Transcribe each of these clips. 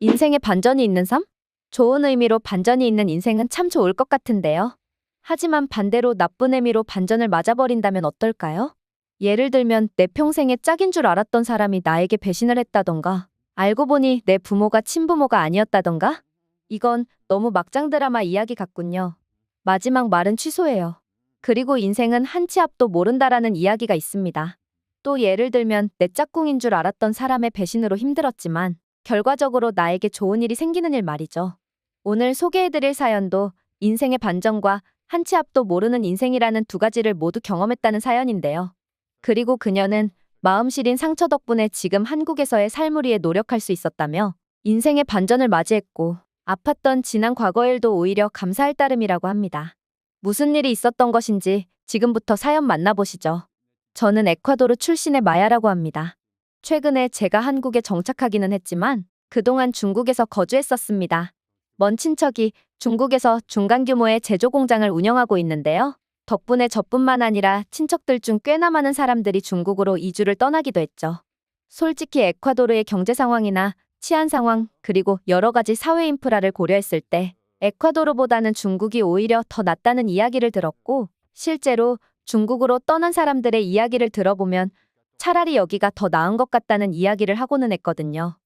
인생에 반전이 있는 삶? 좋은 의미로 반전이 있는 인생은 참 좋을 것 같은데요. 하지만 반대로 나쁜 의미로 반전을 맞아버린다면 어떨까요? 예를 들면 내 평생의 짝인 줄 알았던 사람이 나에게 배신을 했다던가, 알고 보니 내 부모가 친부모가 아니었다던가? 이건 너무 막장 드라마 이야기 같군요. 마지막 말은 취소해요. 그리고 인생은 한 치 앞도 모른다라는 이야기가 있습니다. 또 예를 들면 내 짝꿍인 줄 알았던 사람의 배신으로 힘들었지만 결과적으로 나에게 좋은 일이 생기는 일 말이죠. 오늘 소개해드릴 사연도 인생의 반전과 한 치 앞도 모르는 인생이라는 두 가지를 모두 경험했다는 사연인데요. 그리고 그녀는 마음 시린 상처 덕분에 지금 한국에서의 삶을 위해 노력할 수 있었다며 인생의 반전을 맞이했고 아팠던 지난 과거 일도 오히려 감사할 따름이라고 합니다. 무슨 일이 있었던 것인지 지금부터 사연 만나보시죠. 저는 에콰도르 출신의 마야라고 합니다. 최근에 제가 한국에 정착하기는 했지만 그동안 중국에서 거주했었습니다. 먼 친척이 중국에서 중간 규모의 제조 공장을 운영하고 있는데요. 덕분에 저뿐만 아니라 친척들 중 꽤나 많은 사람들이 중국으로 이주를 떠나기도 했죠. 솔직히 에콰도르의 경제 상황이나 치안 상황, 그리고 여러 가지 사회 인프라를 고려했을 때 에콰도르보다는 중국이 오히려 더 낫다는 이야기를 들었고, 실제로 중국으로 떠난 사람들의 이야기를 들어보면 차라리 여기가 더 나은 것 같다는 이야기를 하고는 했거든요.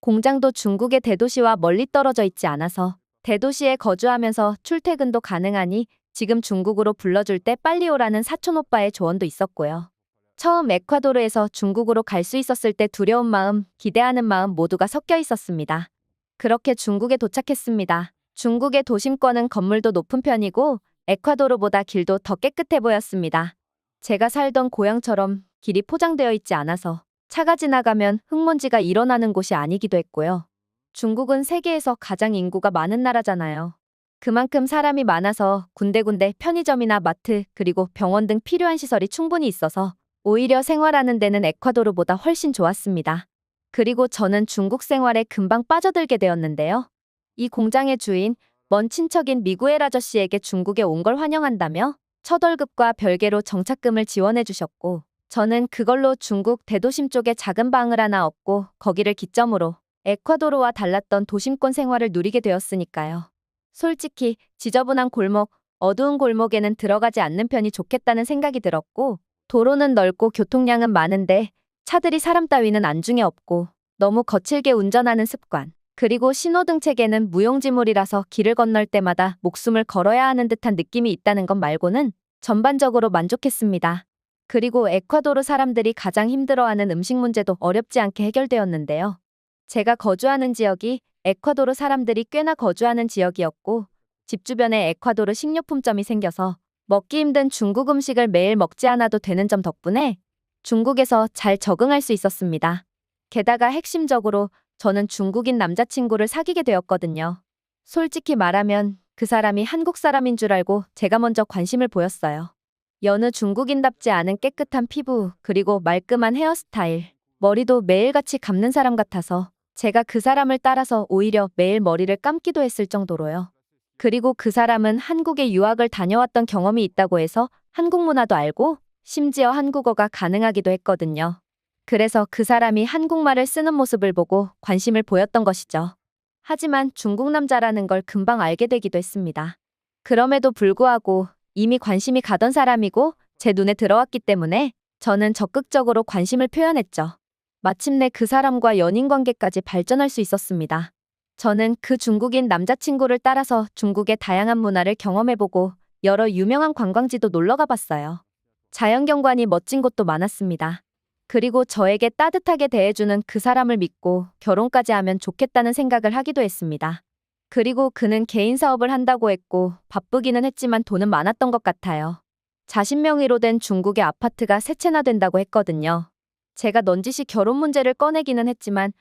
공장도 중국의 대도시와 멀리 떨어져 있지 않아서 대도시에 거주하면서 출퇴근도 가능하니 지금 중국으로 불러줄 때 빨리 오라는 사촌 오빠의 조언도 있었고요. 처음 에콰도르에서 중국으로 갈 수 있었을 때 두려운 마음, 기대하는 마음 모두가 섞여 있었습니다. 그렇게 중국에 도착했습니다. 중국의 도심권은 건물도 높은 편이고 에콰도르보다 길도 더 깨끗해 보였습니다. 제가 살던 고향처럼 길이 포장되어 있지 않아서 차가 지나가면 흙먼지가 일어나는 곳이 아니기도 했고요. 중국은 세계에서 가장 인구가 많은 나라잖아요. 그만큼 사람이 많아서 군데군데 편의점이나 마트 그리고 병원 등 필요한 시설이 충분히 있어서 오히려 생활하는 데는 에콰도르보다 훨씬 좋았습니다. 그리고 저는 중국 생활에 금방 빠져들게 되었는데요. 이 공장의 주인, 먼 친척인 미구엘 아저씨에게 중국에 온 걸 환영한다며 첫 월급과 별개로 정착금을 지원해 주셨고, 저는 그걸로 중국 대도심 쪽에 작은 방을 하나 얻고 거기를 기점으로 에콰도르와 달랐던 도심권 생활을 누리게 되었으니까요. 솔직히 지저분한 골목, 어두운 골목에는 들어가지 않는 편이 좋겠다는 생각이 들었고, 도로는 넓고 교통량은 많은데 차들이 사람 따위는 안중에 없고 너무 거칠게 운전하는 습관, 그리고 신호등 체계는 무용지물이라서 길을 건널 때마다 목숨을 걸어야 하는 듯한 느낌이 있다는 것 말고는 전반적으로 만족했습니다. 그리고 에콰도르 사람들이 가장 힘들어하는 음식 문제도 어렵지 않게 해결되었는데요. 제가 거주하는 지역이 에콰도르 사람들이 꽤나 거주하는 지역이었고, 집 주변에 에콰도르 식료품점이 생겨서 먹기 힘든 중국 음식을 매일 먹지 않아도 되는 점 덕분에 중국에서 잘 적응할 수 있었습니다. 게다가 핵심적으로 저는 중국인 남자친구를 사귀게 되었거든요. 솔직히 말하면 그 사람이 한국 사람인 줄 알고 제가 먼저 관심을 보였어요. 여느 중국인답지 않은 깨끗한 피부, 그리고 말끔한 헤어스타일, 머리도 매일같이 감는 사람 같아서 제가 그 사람을 따라서 오히려 매일 머리를 감기도 했을 정도로요. 그리고 그 사람은 한국에 유학을 다녀왔던 경험이 있다고 해서 한국 문화도 알고 심지어 한국어가 가능하기도 했거든요. 그래서 그 사람이 한국말을 쓰는 모습을 보고 관심을 보였던 것이죠. 하지만 중국 남자라는 걸 금방 알게 되기도 했습니다. 그럼에도 불구하고 이미 관심이 가던 사람이고 제 눈에 들어왔기 때문에 저는 적극적으로 관심을 표현했죠. 마침내 그 사람과 연인 관계까지 발전할 수 있었습니다. 저는 그 중국인 남자친구를 따라서 중국의 다양한 문화를 경험해보고 여러 유명한 관광지도 놀러 가봤어요. 자연경관이 멋진 곳도 많았습니다. 그리고 저에게 따뜻하게 대해주는 그 사람을 믿고 결혼까지 하면 좋겠다는 생각을 하기도 했습니다. 그리고 그는 개인 사업을 한다고 했고 바쁘기는 했지만 돈은 많았던 것 같아요. 자신 명의로 된 중국의 아파트가 세 채나 된다고 했거든요. 제가 넌지시 결혼 문제를 꺼내기는 했지만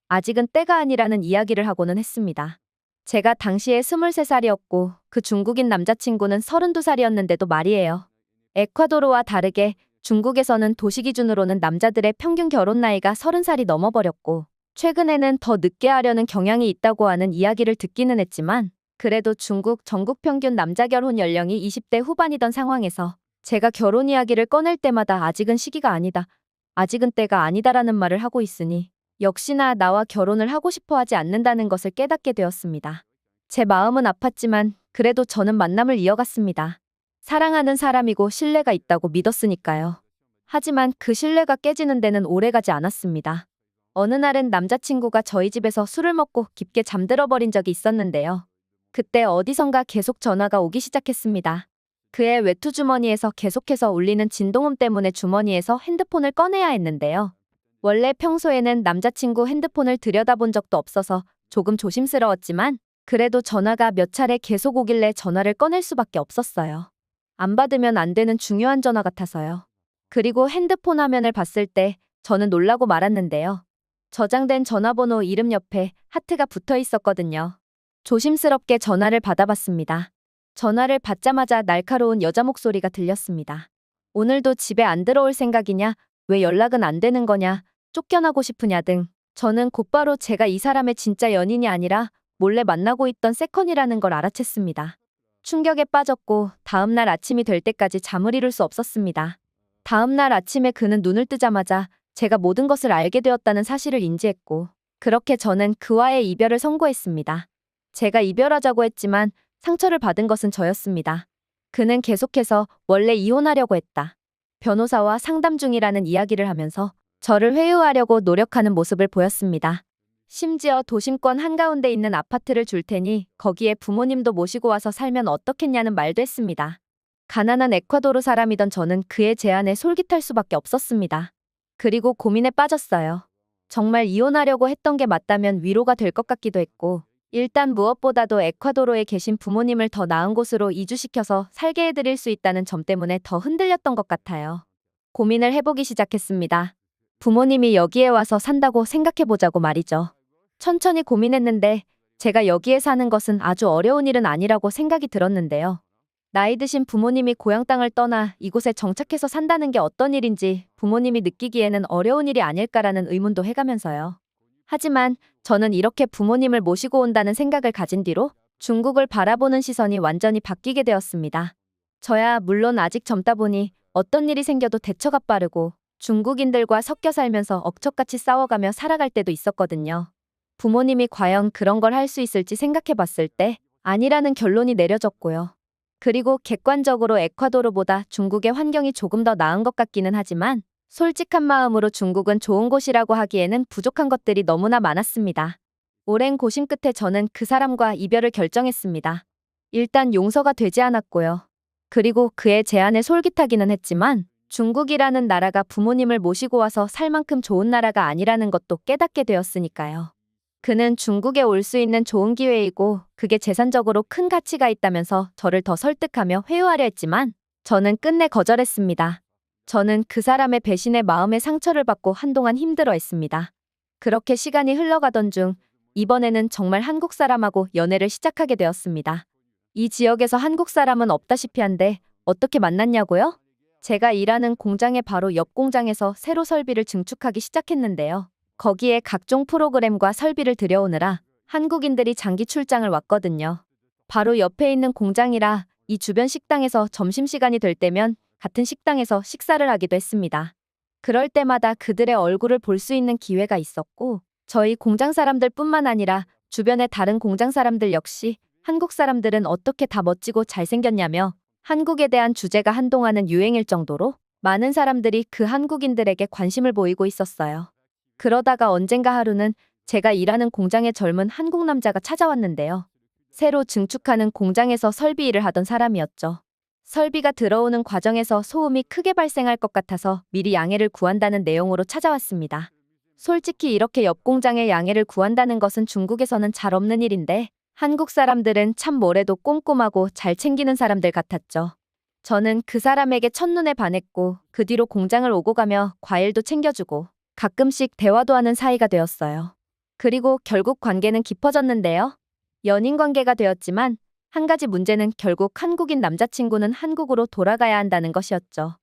아직은 때가 아니라는 이야기를 하고는 했습니다. 제가 당시에 23살이었고 그 중국인 남자친구는 32살이었는데도 말이에요. 에콰도르와 다르게 중국에서는 도시 기준으로는 남자들의 평균 결혼 나이가 30살이 넘어버렸고 최근에는 더 늦게 하려는 경향이 있다고 하는 이야기를 듣기는 했지만 그래도 중국 전국 평균 남자 결혼 연령이 20대 후반이던 상황에서 제가 결혼 이야기를 꺼낼 때마다 아직은 시기가 아니다, 아직은 때가 아니다라는 말을 하고 있으니 역시나 나와 결혼을 하고 싶어 하지 않는다는 것을 깨닫게 되었습니다. 제 마음은 아팠지만 그래도 저는 만남을 이어갔습니다. 사랑하는 사람이고 신뢰가 있다고 믿었으니까요. 하지만 그 신뢰가 깨지는 데는 오래가지 않았습니다. 어느 날은 남자친구가 저희 집에서 술을 먹고 깊게 잠들어 버린 적이 있었는데요. 그때 어디선가 계속 전화가 오기 시작했습니다. 그의 외투 주머니에서 계속해서 울리는 진동음 때문에 주머니에서 핸드폰을 꺼내야 했는데요. 원래 평소에는 남자친구 핸드폰을 들여다본 적도 없어서 조금 조심스러웠지만 그래도 전화가 몇 차례 계속 오길래 전화를 꺼낼 수밖에 없었어요. 안 받으면 안 되는 중요한 전화 같아서요. 그리고 핸드폰 화면을 봤을 때 저는 놀라고 말았는데요. 저장된 전화번호 이름 옆에 하트가 붙어 있었거든요. 조심스럽게 전화를 받아봤습니다. 전화를 받자마자 날카로운 여자 목소리가 들렸습니다. 오늘도 집에 안 들어올 생각이냐? 왜 연락은 안 되는 거냐? 쫓겨나고 싶으냐 등. 저는 곧바로 제가 이 사람의 진짜 연인이 아니라 몰래 만나고 있던 세컨이라는 걸 알아챘습니다. 충격에 빠졌고 다음날 아침이 될 때까지 잠을 이룰 수 없었습니다. 다음날 아침에 그는 눈을 뜨자마자 제가 모든 것을 알게 되었다는 사실을 인지했고 그렇게 저는 그와의 이별을 선고했습니다. 제가 이별하자고 했지만 상처를 받은 것은 저였습니다. 그는 계속해서 원래 이혼하려고 했다. 변호사와 상담 중이라는 이야기를 하면서 저를 회유하려고 노력하는 모습을 보였습니다. 심지어 도심권 한가운데 있는 아파트를 줄 테니 거기에 부모님도 모시고 와서 살면 어떻겠냐는 말도 했습니다. 가난한 에콰도르 사람이던 저는 그의 제안에 솔깃할 수밖에 없었습니다. 그리고 고민에 빠졌어요. 정말 이혼하려고 했던 게 맞다면 위로가 될 것 같기도 했고 일단 무엇보다도 에콰도르에 계신 부모님을 더 나은 곳으로 이주시켜서 살게 해드릴 수 있다는 점 때문에 더 흔들렸던 것 같아요. 고민을 해보기 시작했습니다. 부모님이 여기에 와서 산다고 생각해보자고 말이죠. 천천히 고민했는데 제가 여기에 사는 것은 아주 어려운 일은 아니라고 생각이 들었는데요. 나이 드신 부모님이 고향 땅을 떠나 이곳에 정착해서 산다는 게 어떤 일인지 부모님이 느끼기에는 어려운 일이 아닐까라는 의문도 해가면서요. 하지만 저는 이렇게 부모님을 모시고 온다는 생각을 가진 뒤로 중국을 바라보는 시선이 완전히 바뀌게 되었습니다. 저야 물론 아직 젊다 보니 어떤 일이 생겨도 대처가 빠르고 중국인들과 섞여 살면서 억척같이 싸워가며 살아갈 때도 있었거든요. 부모님이 과연 그런 걸 할 수 있을지 생각해 봤을 때 아니라는 결론이 내려졌고요. 그리고 객관적으로 에콰도르보다 중국의 환경이 조금 더 나은 것 같기는 하지만 솔직한 마음으로 중국은 좋은 곳이라고 하기에는 부족한 것들이 너무나 많았습니다. 오랜 고심 끝에 저는 그 사람과 이별을 결정했습니다. 일단 용서가 되지 않았고요. 그리고 그의 제안에 솔깃하기는 했지만 중국이라는 나라가 부모님을 모시고 와서 살 만큼 좋은 나라가 아니라는 것도 깨닫게 되었으니까요. 그는 중국에 올 수 있는 좋은 기회이고 그게 재산적으로 큰 가치가 있다면서 저를 더 설득하며 회유하려 했지만 저는 끝내 거절했습니다. 저는 그 사람의 배신에 마음의 상처를 받고 한동안 힘들어했습니다. 그렇게 시간이 흘러가던 중 이번에는 정말 한국 사람하고 연애를 시작하게 되었습니다. 이 지역에서 한국 사람은 없다시피 한데 어떻게 만났냐고요? 제가 일하는 공장의 바로 옆 공장에서 새로 설비를 증축하기 시작했는데요. 거기에 각종 프로그램과 설비를 들여오느라 한국인들이 장기 출장을 왔거든요. 바로 옆에 있는 공장이라 이 주변 식당에서 점심시간이 될 때면 같은 식당에서 식사를 하기도 했습니다. 그럴 때마다 그들의 얼굴을 볼 수 있는 기회가 있었고 저희 공장 사람들뿐만 아니라 주변의 다른 공장 사람들 역시 한국 사람들은 어떻게 다 멋지고 잘생겼냐며 한국에 대한 주제가 한동안은 유행일 정도로 많은 사람들이 그 한국인들에게 관심을 보이고 있었어요. 그러다가 언젠가 하루는 제가 일하는 공장에 젊은 한국 남자가 찾아왔는데요. 새로 증축하는 공장에서 설비 일을 하던 사람이었죠. 설비가 들어오는 과정에서 소음이 크게 발생할 것 같아서 미리 양해를 구한다는 내용으로 찾아왔습니다. 솔직히 이렇게 옆 공장에 양해를 구한다는 것은 중국에서는 잘 없는 일인데 한국 사람들은 참 뭐래도 꼼꼼하고 잘 챙기는 사람들 같았죠. 저는 그 사람에게 첫눈에 반했고 그 뒤로 공장을 오고 가며 과일도 챙겨주고 가끔씩 대화도 하는 사이가 되었어요. 그리고 결국 관계는 깊어졌는데요. 연인 관계가 되었지만 한 가지 문제는 결국 한국인 남자친구는 한국으로 돌아가야 한다는 것이었죠.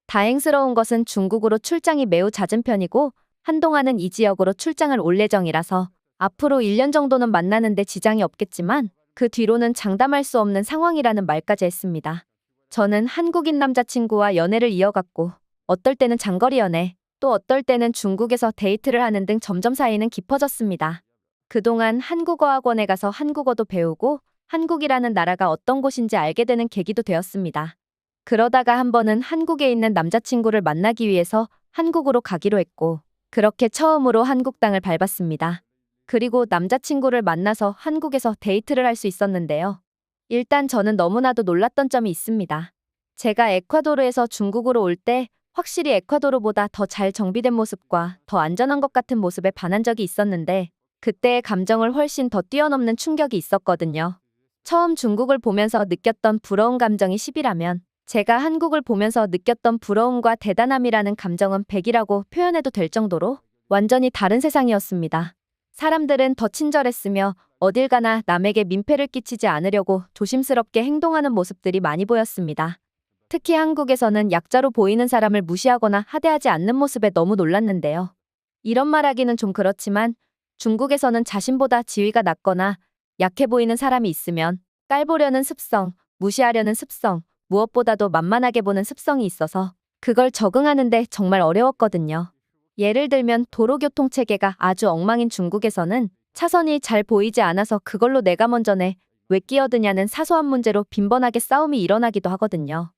다행스러운 것은 중국으로 출장이 매우 잦은 편이고 한동안은 이 지역으로 출장을 올 예정이라서 앞으로 1년 정도는 만나는데 지장이 없겠지만 그 뒤로는 장담할 수 없는 상황이라는 말까지 했습니다. 저는 한국인 남자친구와 연애를 이어갔고 어떨 때는 장거리 연애, 또 어떨 때는 중국에서 데이트를 하는 등 점점 사이는 깊어졌습니다. 그동안 한국어 학원에 가서 한국어도 배우고 한국이라는 나라가 어떤 곳인지 알게 되는 계기도 되었습니다. 그러다가 한 번은 한국에 있는 남자친구를 만나기 위해서 한국으로 가기로 했고, 그렇게 처음으로 한국 땅을 밟았습니다. 그리고 남자친구를 만나서 한국에서 데이트를 할 수 있었는데요. 일단 저는 너무나도 놀랐던 점이 있습니다. 제가 에콰도르에서 중국으로 올 때 확실히 에콰도르보다 더 잘 정비된 모습과 더 안전한 것 같은 모습에 반한 적이 있었는데, 그때의 감정을 훨씬 더 뛰어넘는 충격이 있었거든요. 처음 중국을 보면서 느꼈던 부러운 감정이 10이라면 제가 한국을 보면서 느꼈던 부러움과 대단함이라는 감정은 100이라고 표현해도 될 정도로 완전히 다른 세상이었습니다. 사람들은 더 친절했으며 어딜 가나 남에게 민폐를 끼치지 않으려고 조심스럽게 행동하는 모습들이 많이 보였습니다. 특히 한국에서는 약자로 보이는 사람을 무시하거나 하대하지 않는 모습에 너무 놀랐는데요. 이런 말하기는 좀 그렇지만 중국에서는 자신보다 지위가 낮거나 약해 보이는 사람이 있으면 깔보려는 습성, 무시하려는 습성, 무엇보다도 만만하게 보는 습성이 있어서 그걸 적응하는데 정말 어려웠거든요. 예를 들면 도로교통 체계가 아주 엉망인 중국에서는 차선이 잘 보이지 않아서 그걸로 내가 먼저 내, 왜 끼어드냐는 사소한 문제로 빈번하게 싸움이 일어나기도 하거든요.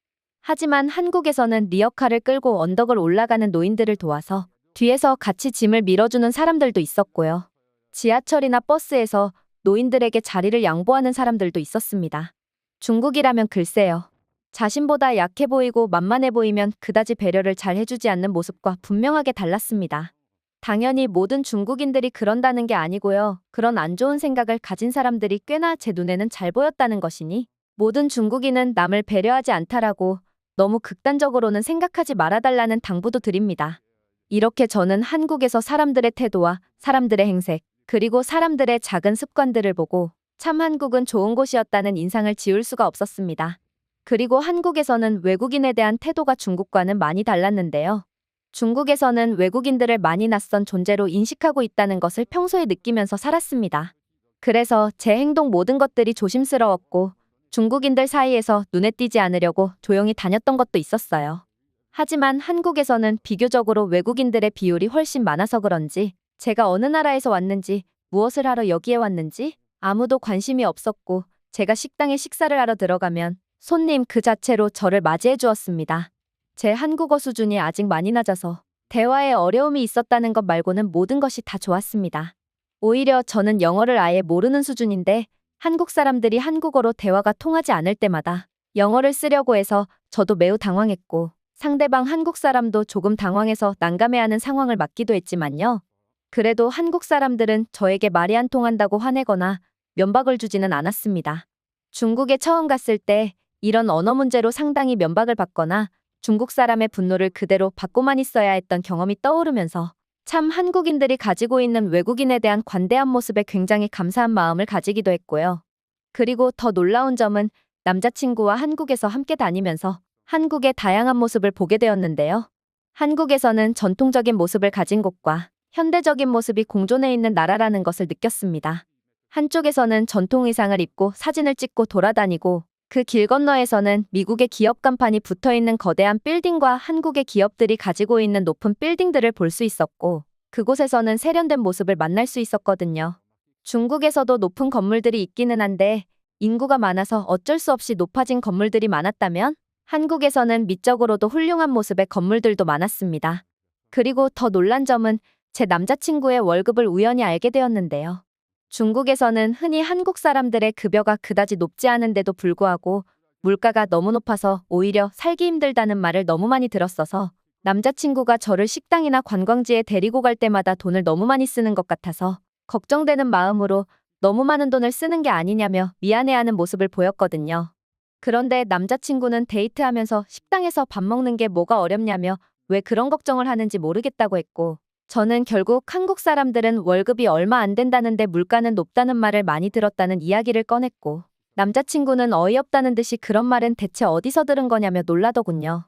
하지만 한국에서는 리어카를 끌고 언덕을 올라가는 노인들을 도와서 뒤에서 같이 짐을 밀어주는 사람들도 있었고요. 지하철이나 버스에서 노인들에게 자리를 양보하는 사람들도 있었습니다. 중국이라면 글쎄요. 자신보다 약해 보이고 만만해 보이면 그다지 배려를 잘 해주지 않는 모습과 분명하게 달랐습니다. 당연히 모든 중국인들이 그런다는 게 아니고요. 그런 안 좋은 생각을 가진 사람들이 꽤나 제 눈에는 잘 보였다는 것이니 모든 중국인은 남을 배려하지 않다라고 너무 극단적으로는 생각하지 말아달라는 당부도 드립니다. 이렇게 저는 한국에서 사람들의 태도와 사람들의 행색, 그리고 사람들의 작은 습관들을 보고 참 한국은 좋은 곳이었다는 인상을 지울 수가 없었습니다. 그리고 한국에서는 외국인에 대한 태도가 중국과는 많이 달랐는데요. 중국에서는 외국인들을 많이 낯선 존재로 인식하고 있다는 것을 평소에 느끼면서 살았습니다. 그래서 제 행동 모든 것들이 조심스러웠고 중국인들 사이에서 눈에 띄지 않으려고 조용히 다녔던 것도 있었어요. 하지만 한국에서는 비교적으로 외국인들의 비율이 훨씬 많아서 그런지 제가 어느 나라에서 왔는지 무엇을 하러 여기에 왔는지 아무도 관심이 없었고 제가 식당에 식사를 하러 들어가면 손님 그 자체로 저를 맞이해 주었습니다. 제 한국어 수준이 아직 많이 낮아서 대화에 어려움이 있었다는 것 말고는 모든 것이 다 좋았습니다. 오히려 저는 영어를 아예 모르는 수준인데 한국 사람들이 한국어로 대화가 통하지 않을 때마다 영어를 쓰려고 해서 저도 매우 당황했고 상대방 한국 사람도 조금 당황해서 난감해하는 상황을 맞기도 했지만요. 그래도 한국 사람들은 저에게 말이 안 통한다고 화내거나 면박을 주지는 않았습니다. 중국에 처음 갔을 때 이런 언어 문제로 상당히 면박을 받거나 중국 사람의 분노를 그대로 받고만 있어야 했던 경험이 떠오르면서 참 한국인들이 가지고 있는 외국인에 대한 관대한 모습에 굉장히 감사한 마음을 가지기도 했고요. 그리고 더 놀라운 점은 남자친구와 한국에서 함께 다니면서 한국의 다양한 모습을 보게 되었는데요. 한국에서는 전통적인 모습을 가진 곳과 현대적인 모습이 공존해 있는 나라라는 것을 느꼈습니다. 한쪽에서는 전통 의상을 입고 사진을 찍고 돌아다니고 그 길 건너에서는 미국의 기업 간판이 붙어있는 거대한 빌딩과 한국의 기업들이 가지고 있는 높은 빌딩들을 볼 수 있었고 그곳에서는 세련된 모습을 만날 수 있었거든요. 중국에서도 높은 건물들이 있기는 한데 인구가 많아서 어쩔 수 없이 높아진 건물들이 많았다면 한국에서는 미적으로도 훌륭한 모습의 건물들도 많았습니다. 그리고 더 놀란 점은 제 남자친구의 월급을 우연히 알게 되었는데요. 중국에서는 흔히 한국 사람들의 급여가 그다지 높지 않은데도 불구하고 물가가 너무 높아서 오히려 살기 힘들다는 말을 너무 많이 들었어서 남자친구가 저를 식당이나 관광지에 데리고 갈 때마다 돈을 너무 많이 쓰는 것 같아서 걱정되는 마음으로 너무 많은 돈을 쓰는 게 아니냐며 미안해하는 모습을 보였거든요. 그런데 남자친구는 데이트하면서 식당에서 밥 먹는 게 뭐가 어렵냐며 왜 그런 걱정을 하는지 모르겠다고 했고 저는 결국 한국 사람들은 월급이 얼마 안 된다는데 물가는 높다는 말을 많이 들었다는 이야기를 꺼냈고 남자친구는 어이없다는 듯이 그런 말은 대체 어디서 들은 거냐며 놀라더군요.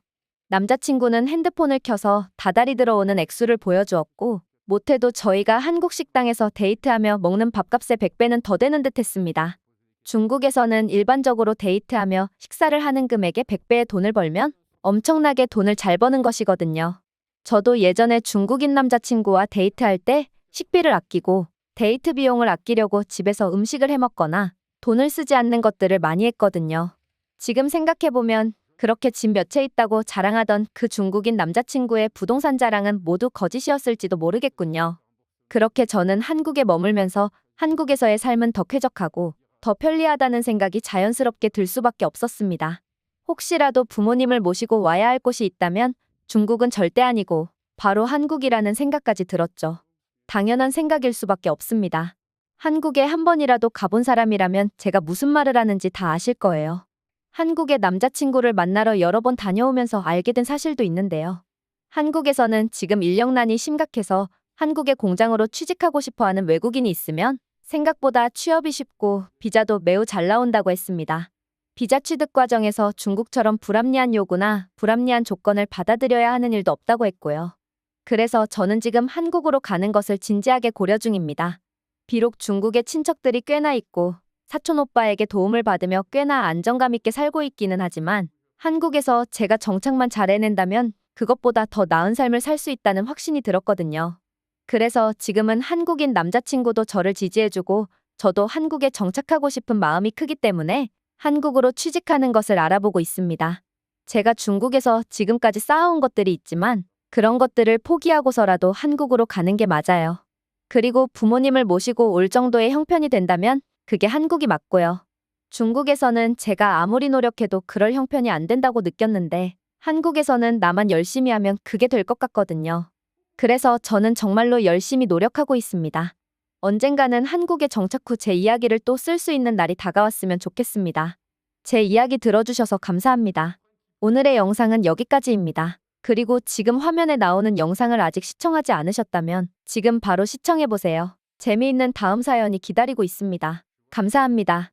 남자친구는 핸드폰을 켜서 다달이 들어오는 액수를 보여주었고 못해도 저희가 한국 식당에서 데이트하며 먹는 밥값의 100배는 더 되는 듯 했습니다. 중국에서는 일반적으로 데이트하며 식사를 하는 금액의 100배의 돈을 벌면 엄청나게 돈을 잘 버는 것이거든요. 저도 예전에 중국인 남자친구와 데이트할 때 식비를 아끼고 데이트 비용을 아끼려고 집에서 음식을 해 먹거나 돈을 쓰지 않는 것들을 많이 했거든요. 지금 생각해보면 그렇게 집 몇 채 있다고 자랑하던 그 중국인 남자친구의 부동산 자랑은 모두 거짓이었을지도 모르겠군요. 그렇게 저는 한국에 머물면서 한국에서의 삶은 더 쾌적하고 더 편리하다는 생각이 자연스럽게 들 수밖에 없었습니다. 혹시라도 부모님을 모시고 와야 할 곳이 있다면 중국은 절대 아니고 바로 한국이라는 생각까지 들었죠. 당연한 생각일 수밖에 없습니다. 한국에 한 번이라도 가본 사람이라면 제가 무슨 말을 하는지 다 아실 거예요. 한국에 남자친구를 만나러 여러 번 다녀오면서 알게 된 사실도 있는데요. 한국에서는 지금 인력난이 심각해서 한국의 공장으로 취직하고 싶어 하는 외국인이 있으면 생각보다 취업이 쉽고 비자도 매우 잘 나온다고 했습니다. 비자 취득 과정에서 중국처럼 불합리한 요구나 불합리한 조건을 받아들여야 하는 일도 없다고 했고요. 그래서 저는 지금 한국으로 가는 것을 진지하게 고려 중입니다. 비록 중국에 친척들이 꽤나 있고 사촌 오빠에게 도움을 받으며 꽤나 안정감 있게 살고 있기는 하지만 한국에서 제가 정착만 잘 해낸다면 그것보다 더 나은 삶을 살 수 있다는 확신이 들었거든요. 그래서 지금은 한국인 남자친구도 저를 지지해주고 저도 한국에 정착하고 싶은 마음이 크기 때문에 한국으로 취직하는 것을 알아보고 있습니다. 제가 중국에서 지금까지 쌓아온 것들이 있지만 그런 것들을 포기하고서라도 한국으로 가는 게 맞아요. 그리고 부모님을 모시고 올 정도의 형편이 된다면 그게 한국이 맞고요. 중국에서는 제가 아무리 노력해도 그럴 형편이 안 된다고 느꼈는데 한국에서는 나만 열심히 하면 그게 될 것 같거든요. 그래서 저는 정말로 열심히 노력하고 있습니다. 언젠가는 한국에 정착 후 제 이야기를 또 쓸 수 있는 날이 다가왔으면 좋겠습니다. 제 이야기 들어주셔서 감사합니다. 오늘의 영상은 여기까지입니다. 그리고 지금 화면에 나오는 영상을 아직 시청하지 않으셨다면 지금 바로 시청해보세요. 재미있는 다음 사연이 기다리고 있습니다. 감사합니다.